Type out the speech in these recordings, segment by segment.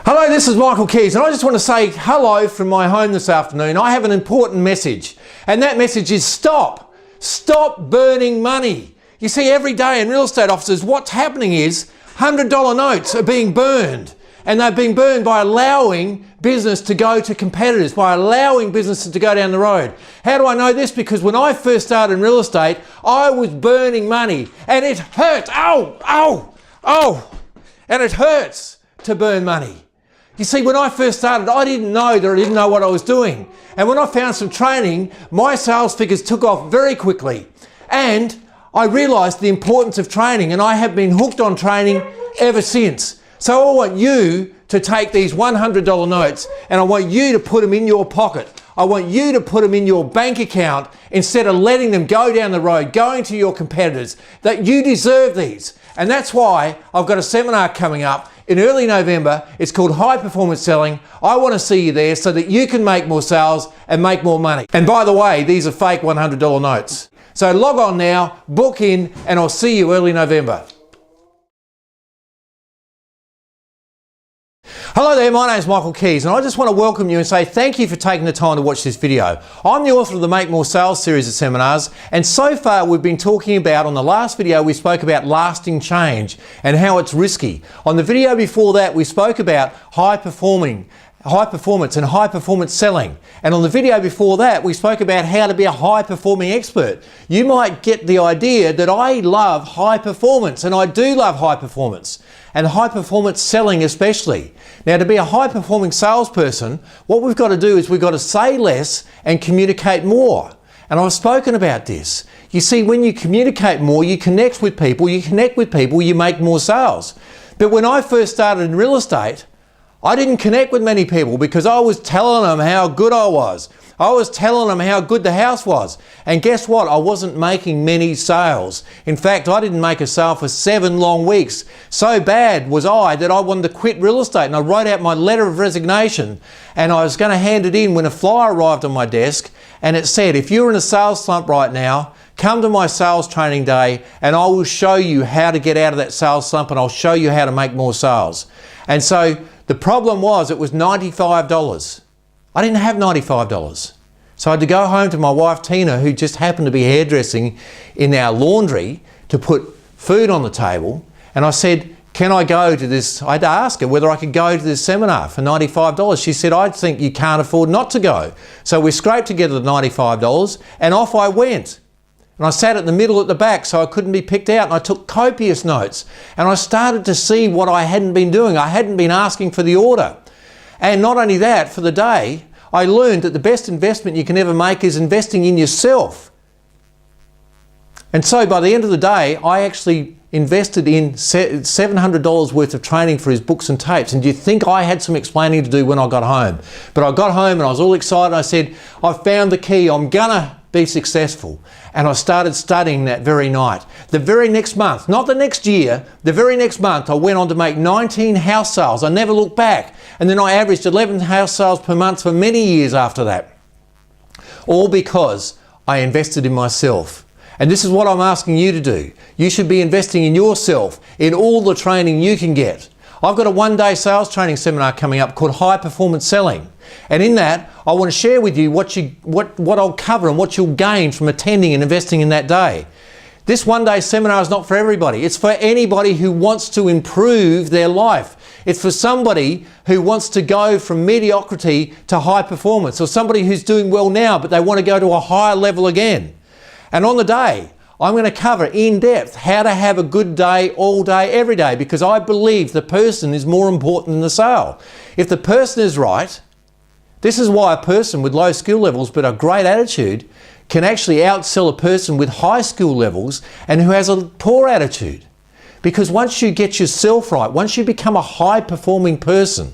Hello, this is Michael Keys, and I just want to say hello from my home this afternoon. I have an important message, and that message is stop burning money. You see, every day in real estate offices, what's happening is $100 notes are being burned, and they're being burned by allowing business to go to competitors, by allowing businesses to go down the road. How do I know this? Because when I first started in real estate, I was burning money, and it hurts. And it hurts to burn money. You see, when I first started, I didn't know that I didn't know what I was doing. And when I found some training, my sales figures took off very quickly. And I realised the importance of training, and I have been hooked on training ever since. So I want you to take these $100 notes, and I want you to put them in your pocket. I want you to put them in your bank account instead of letting them go down the road, going to your competitors. That you deserve these. And that's why I've got a seminar coming up in early November. It's called High Performance Selling. I want to see you there so that you can make more sales and make more money. And by the way, these are fake $100 notes. So log on now, book in, and I'll see you early November. Hello there, my name is Michael Keys, and I just want to welcome you and say thank you for taking the time to watch this video. I'm the author of the Make More Sales series of seminars, and so far we've been talking about, on the last video we spoke about lasting change and how it's risky. On the video before that we spoke about high performance and high performance selling. And on the video before that we spoke about how to be a high performing expert. You might get the idea that I love high performance, and I do love high performance. And high performance selling especially. Now, to be a high performing salesperson, what we've got to do is we've got to say less and communicate more. And I've spoken about this. You see, when you communicate more, you connect with people, you make more sales. But when I first started in real estate, I didn't connect with many people because I was telling them how good I was. I was telling them how good the house was. And guess what? I wasn't making many sales. In fact, I didn't make a sale for 7 long weeks. So bad was I that I wanted to quit real estate, and I wrote out my letter of resignation, and I was going to hand it in when a flyer arrived on my desk, and it said, if you're in a sales slump right now, come to my sales training day and I will show you how to get out of that sales slump, and I'll show you how to make more sales. And so the problem was it was $95. I didn't have $95. So I had to go home to my wife Tina, who just happened to be hairdressing in our laundry, to put food on the table. And I said, can I go to this? I had to ask her whether I could go to this seminar for $95. She said, I think you can't afford not to go. So we scraped together the $95 and off I went. And I sat at the middle at the back so I couldn't be picked out, and I took copious notes. And I started to see what I hadn't been doing. I hadn't been asking for the order. And not only that, for the day, I learned that the best investment you can ever make is investing in yourself. And so by the end of the day, I actually invested in $700 worth of training for his books and tapes. And do you think I had some explaining to do when I got home? But I got home and I was all excited. I said, I found the key. I'm gonna be successful. And I started studying that very night. The very next month, not the next year, the very next month, I went on to make 19 house sales. I never looked back. And then I averaged 11 house sales per month for many years after that. All because I invested in myself. And this is what I'm asking you to do. You should be investing in yourself, in all the training you can get. I've got a one-day sales training seminar coming up called High Performance Selling. And in that, I want to share with you what I'll cover and what you'll gain from attending and investing in that day. This one-day seminar is not for everybody. It's for anybody who wants to improve their life. It's for somebody who wants to go from mediocrity to high performance, or somebody who's doing well now but they want to go to a higher level again. And on the day, I'm going to cover in depth how to have a good day all day, every day, because I believe the person is more important than the sale. If the person is right, this is why a person with low skill levels but a great attitude can actually outsell a person with high skill levels and who has a poor attitude. Because once you get yourself right, once you become a high performing person,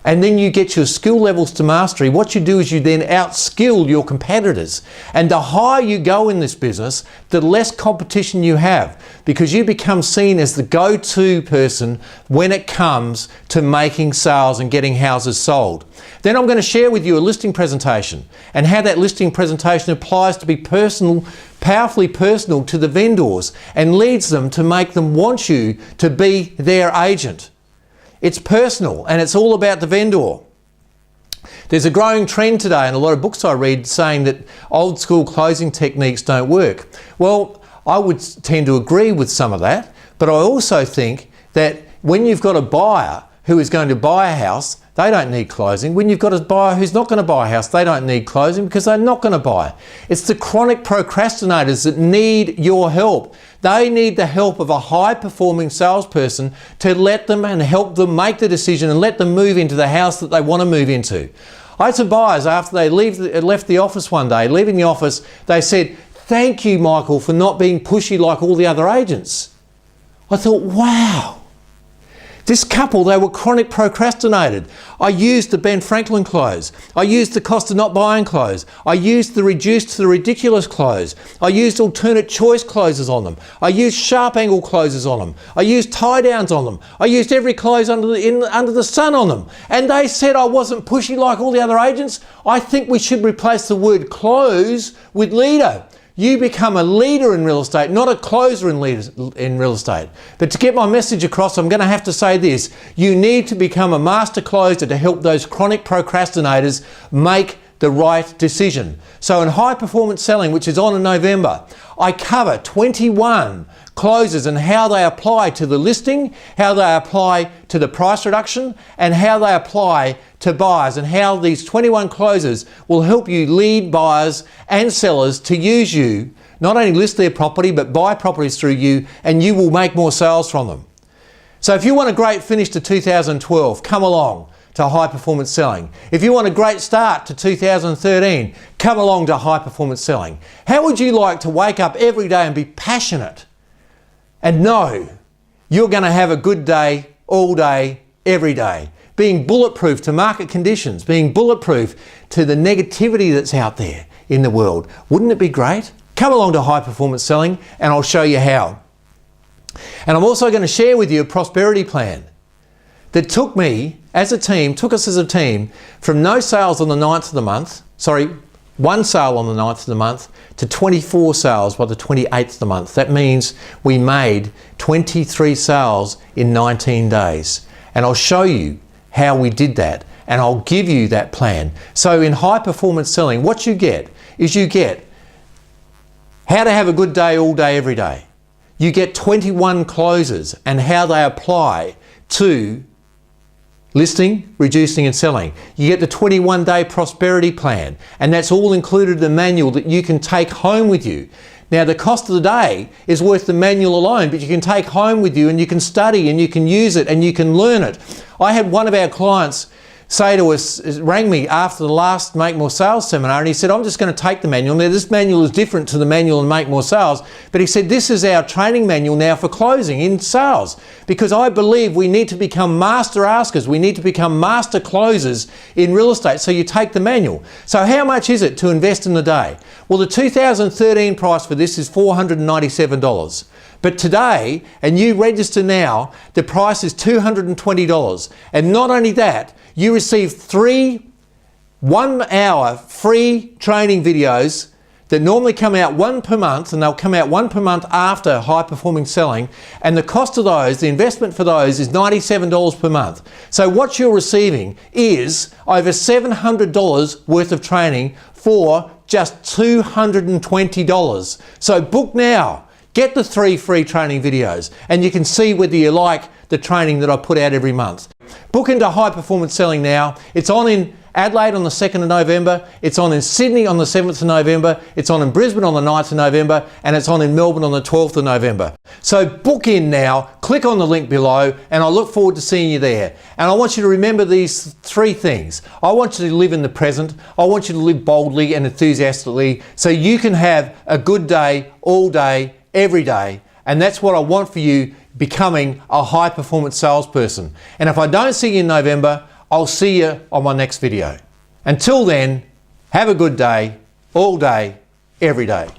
and then you get your skill levels to mastery, what you do is you then outskill your competitors. And the higher you go in this business, the less competition you have, because you become seen as the go-to person when it comes to making sales and getting houses sold. Then I'm going to share with you a listing presentation and how that listing presentation applies to be personal, powerfully personal to the vendors, and leads them to make them want you to be their agent. It's personal and it's all about the vendor. There's a growing trend today in a lot of books I read saying that old school closing techniques don't work. Well, I would tend to agree with some of that, but I also think that when you've got a buyer who is going to buy a house, they don't need closing. When you've got a buyer who's not going to buy a house, they don't need closing because they're not going to buy. It's the chronic procrastinators that need your help. They need the help of a high-performing salesperson to let them and help them make the decision and let them move into the house that they want to move into. I had some buyers after they left the office one day, leaving the office, they said, "Thank you, Michael, for not being pushy like all the other agents." I thought, wow. This couple, they were chronic procrastinated. I used the Ben Franklin close. I used the cost of not buying close. I used the reduced to the ridiculous close. I used alternate choice closes on them. I used sharp angle closes on them. I used tie downs on them. I used every close under the sun on them. And they said I wasn't pushy like all the other agents. I think we should replace the word close with leader. You become a leader in real estate, not a closer in real estate. But to get my message across, I'm going to have to say this. You need to become a master closer to help those chronic procrastinators make the right decision. So in High Performance Selling, which is on in November, I cover 21 closes and how they apply to the listing, how they apply to the price reduction, and how they apply to buyers, and how these 21 closes will help you lead buyers and sellers to use you, not only list their property, but buy properties through you, and you will make more sales from them. So if you want a great finish to 2012, come along to High Performance Selling. If you want a great start to 2013, come along to High Performance Selling. How would you like to wake up every day and be passionate and know you're going to have a good day all day, every day? Being bulletproof to market conditions, being bulletproof to the negativity that's out there in the world. Wouldn't it be great? Come along to High Performance Selling and I'll show you how. And I'm also going to share with you a prosperity plan that took us as a team from no sales on the 9th of the month, one sale on the 9th of the month to 24 sales by the 28th of the month. That means we made 23 sales in 19 days. And I'll show you how we did that, and I'll give you that plan. So in High Performance Selling, what you get is you get how to have a good day all day, every day. You get 21 closes and how they apply to listing, reducing and selling. You get the 21-day prosperity plan, and that's all included in the manual that you can take home with you. Now the cost of the day is worth the manual alone, but you can take home with you and you can study and you can use it and you can learn it. I had one of our clients say to us, rang me after the last Make More Sales seminar, and he said, "I'm just going to take the manual." Now this manual is different to the manual in Make More Sales, but he said, "This is our training manual now for closing in sales," because I believe we need to become master askers. We need to become master closers in real estate. So you take the manual. So how much is it to invest in the day? Well, the 2013 price for this is $497. But today, and you register now, the price is $220. And not only that, you receive 3 1-hour free training videos that normally come out one per month, and they'll come out one per month after High Performing Selling. And the cost of those, the investment for those, is $97 per month. So what you're receiving is over $700 worth of training for just $220. So book now. Get the 3 free training videos and you can see whether you like the training that I put out every month. Book into High Performance Selling now. It's on in Adelaide on the 2nd of November. It's on in Sydney on the 7th of November. It's on in Brisbane on the 9th of November. And it's on in Melbourne on the 12th of November. So book in now, click on the link below, and I look forward to seeing you there. And I want you to remember these 3 things. I want you to live in the present. I want you to live boldly and enthusiastically so you can have a good day all day, every day. And that's what I want for you, becoming a high performance salesperson. And if I don't see you in November, I'll see you on my next video. Until then, have a good day, all day, every day.